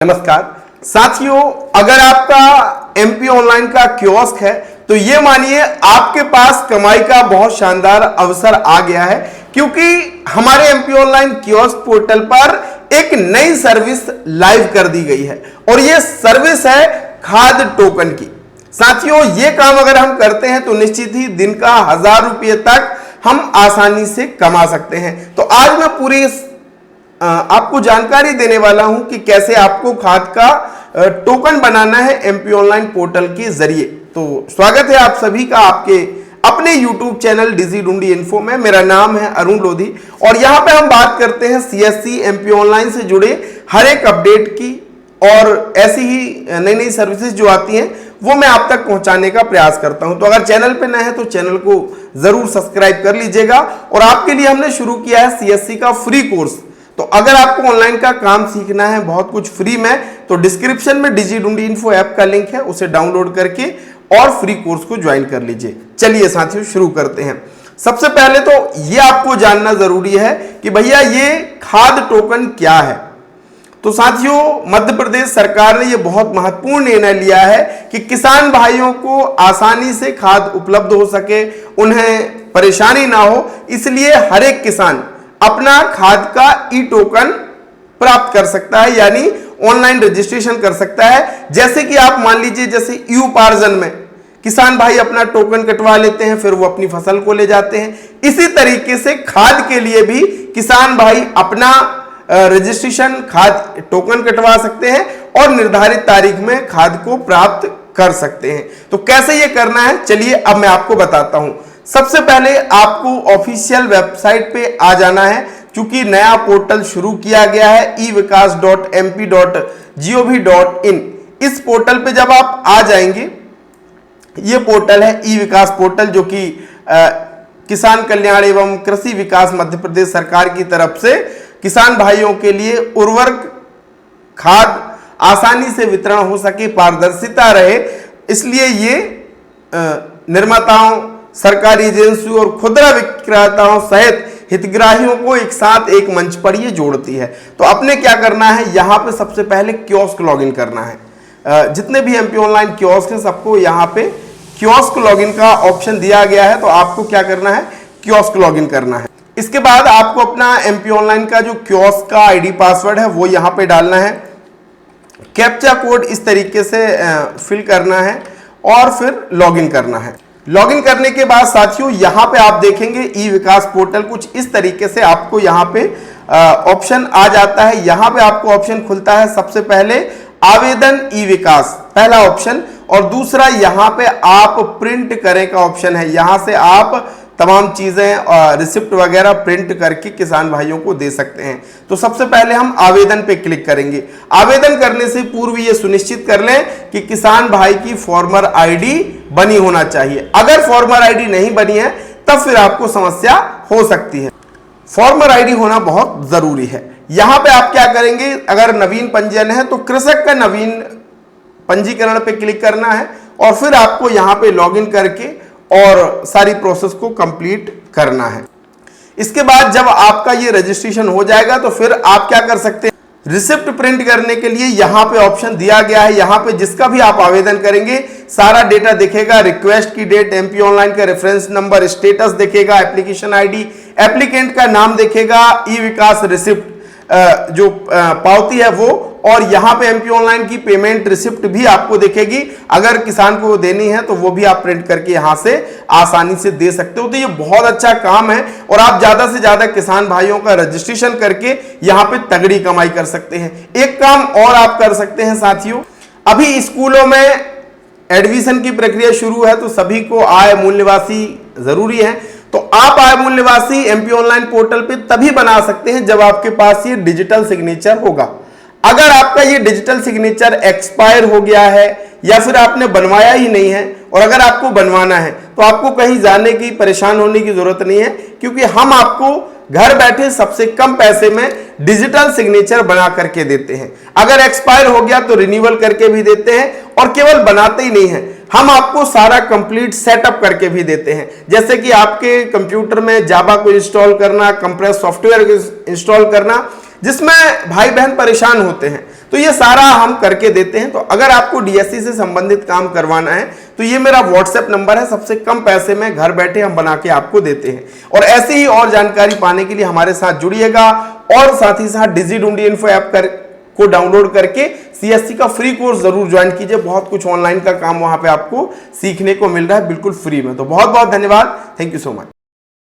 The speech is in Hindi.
नमस्कार साथियों, अगर आपका एमपी ऑनलाइन का कियोस्क है तो ये मानिए आपके पास कमाई का बहुत शानदार अवसर आ गया है, क्योंकि हमारे एमपी ऑनलाइन कियोस्क पोर्टल पर एक नई सर्विस लाइव कर दी गई है और ये सर्विस है खाद टोकन की। साथियों, ये काम अगर हम करते हैं तो निश्चित ही दिन का 1000 रुपये तक हम आसानी से कमा सकते हैं। तो आज मैं पूरी आपको जानकारी देने वाला हूं कि कैसे आपको खाद का टोकन बनाना है एमपी ऑनलाइन पोर्टल के जरिए। तो स्वागत है आप सभी का आपके अपने YouTube चैनल डिजी डूंडी इन्फो में। मेरा नाम है अरुण लोधी और यहां पे हम बात करते हैं सीएससी एमपी ऑनलाइन से जुड़े हर एक अपडेट की, और ऐसी ही नई नई सर्विसेज जो आती हैं वो मैं आप तक पहुंचाने का प्रयास करता हूं। तो अगर चैनल पे नए हैं तो चैनल को जरूर सब्सक्राइब कर लीजिएगा। और आपके लिए हमने शुरू किया है सीएससी का फ्री कोर्स। तो अगर आपको ऑनलाइन का काम सीखना है बहुत कुछ फ्री में, तो डिस्क्रिप्शन में डिजी डूंडी इन्फो ऐप का लिंक है, उसे डाउनलोड करके और फ्री कोर्स को ज्वाइन कर लीजिए। चलिए साथियों शुरू करते हैं। सबसे पहले तो ये आपको जानना जरूरी है कि भैया ये खाद टोकन क्या है। तो साथियों, मध्य प्रदेश सरकार ने ये बहुत महत्वपूर्ण निर्णय लिया है कि किसान भाइयों को आसानी से खाद उपलब्ध हो सके, उन्हें परेशानी ना हो, इसलिए हर एक किसान अपना खाद का ई टोकन प्राप्त कर सकता है, यानी ऑनलाइन रजिस्ट्रेशन कर सकता है। जैसे कि आप मान लीजिए, जैसे ई उपार्जन में किसान भाई अपना टोकन कटवा लेते हैं, फिर वो अपनी फसल को ले जाते हैं। इसी तरीके से खाद के लिए भी किसान भाई अपना रजिस्ट्रेशन खाद टोकन कटवा सकते हैं और निर्धारित तारीख में खाद को प्राप्त कर सकते हैं। तो कैसे ये करना है, चलिए अब मैं आपको बताता हूं। सबसे पहले आपको ऑफिशियल वेबसाइट पे आ जाना है, क्योंकि नया पोर्टल शुरू किया गया है evikas.mp.gov.in। इस पोर्टल पे जब आप आ जाएंगे, ये पोर्टल है ई विकास पोर्टल, जो कि किसान कल्याण एवं कृषि विकास मध्य प्रदेश सरकार की तरफ से किसान भाइयों के लिए उर्वरक खाद आसानी से वितरण हो सके, पारदर्शिता रहे, इसलिए ये निर्माताओं, सरकारी एजेंसियों और खुदरा विक्रेताओं सहित हितग्राहियों को एक साथ एक मंच पर ये जोड़ती है। तो अपने क्या करना है, यहाँ पे सबसे पहले कियोस्क लॉगिन करना है। जितने भी एमपी ऑनलाइन कियोस्क हैं सबको यहाँ पे कियोस्क लॉगिन का ऑप्शन दिया गया है। तो आपको क्या करना है, कियोस्क लॉगिन करना है। इसके बाद आपको अपना एमपी ऑनलाइन का जो कियोस्क का आईडी पासवर्ड है वो यहाँ पे डालना है। कैप्चा कोड इस तरीके से फिल करना है और फिर लॉगिन करना है। लॉगिन करने के बाद साथियों, यहां पे आप देखेंगे ई विकास पोर्टल कुछ इस तरीके से आपको यहां पे ऑप्शन आ जाता है। यहां पे आपको ऑप्शन खुलता है, सबसे पहले आवेदन ई विकास पहला ऑप्शन, और दूसरा यहां पे आप प्रिंट करें का ऑप्शन है। यहां से आप तमाम चीजें रिसिप्ट वगैरह प्रिंट करके किसान भाइयों को दे सकते हैं। तो सबसे पहले हम आवेदन पे क्लिक करेंगे। आवेदन करने से पूर्व ये सुनिश्चित कर लें कि किसान भाई की फॉर्मर आईडी बनी होना चाहिए। अगर फॉर्मर आईडी नहीं बनी है तब फिर आपको समस्या हो सकती है। फॉर्मर आईडी होना बहुत जरूरी है। यहां पे आप क्या करेंगे, अगर नवीन पंजीयन है तो कृषक का नवीन पंजीकरण पे क्लिक करना है और फिर आपको यहां पे लॉगिन करके और सारी प्रोसेस को कंप्लीट करना है। इसके बाद जब आपका ये रजिस्ट्रेशन हो जाएगा तो फिर आप क्या कर सकते हैं, रिसिप्ट प्रिंट करने के लिए यहां पे ऑप्शन दिया गया है। यहां पे जिसका भी आप आवेदन करेंगे सारा डेटा दिखेगा, रिक्वेस्ट की डेट, एमपी ऑनलाइन का रेफरेंस नंबर, स्टेटस दिखेगा, एप्लीकेशन आईडी, एप्लीकेंट का नाम दिखेगा, ई विकास रिसिप्ट जो पावती है वो, और यहां पे एमपी ऑनलाइन की पेमेंट रिसिप्ट भी आपको दिखेगी। अगर किसान को देनी है तो वो भी आप प्रिंट करके यहां से आसानी से दे सकते हो। तो ये बहुत अच्छा काम है और आप ज्यादा से ज्यादा किसान भाइयों का रजिस्ट्रेशन करके यहां पे तगड़ी कमाई कर सकते हैं। एक काम और आप कर सकते हैं साथियों, अभी स्कूलों में एडमिशन की प्रक्रिया शुरू है, तो सभी को आय मूल निवासी जरूरी है। तो आप आय मूल निवासी एमपी ऑनलाइन पोर्टल पे तभी बना सकते हैं जब आपके पास ये डिजिटल सिग्नेचर होगा। अगर आपका ये डिजिटल सिग्नेचर एक्सपायर हो गया है या फिर आपने बनवाया ही नहीं है, और अगर आपको बनवाना है तो आपको कहीं जाने की, परेशान होने की जरूरत नहीं है, क्योंकि हम आपको घर बैठे सबसे कम पैसे में डिजिटल सिग्नेचर बना करके देते हैं। अगर एक्सपायर हो गया तो रिन्यूअल करके भी देते हैं, और केवल बनाते ही नहीं है, हम आपको सारा कंप्लीट सेटअप करके भी देते हैं। जैसे कि आपके कंप्यूटर में जावा को इंस्टॉल करना, कंप्रेस सॉफ्टवेयर को इंस्टॉल करना, जिसमें भाई बहन परेशान होते हैं। तो ये सारा हम करके देते हैं। तो अगर आपको डीएससी से संबंधित काम करवाना है तो ये मेरा व्हाट्सएप नंबर है, सबसे कम पैसे में घर बैठे हम बना के आपको देते हैं। और ऐसे ही और जानकारी पाने के लिए हमारे साथ जुड़िएगा और साथ ही साथ डिजिढूंढी इन्फो ऐप को डाउनलोड करके सीएससी का फ्री कोर्स जरूर ज्वाइन कीजिए। बहुत कुछ ऑनलाइन का काम वहां पे आपको सीखने को मिल रहा है बिल्कुल फ्री में। तो बहुत बहुत धन्यवाद, थैंक यू सो मच।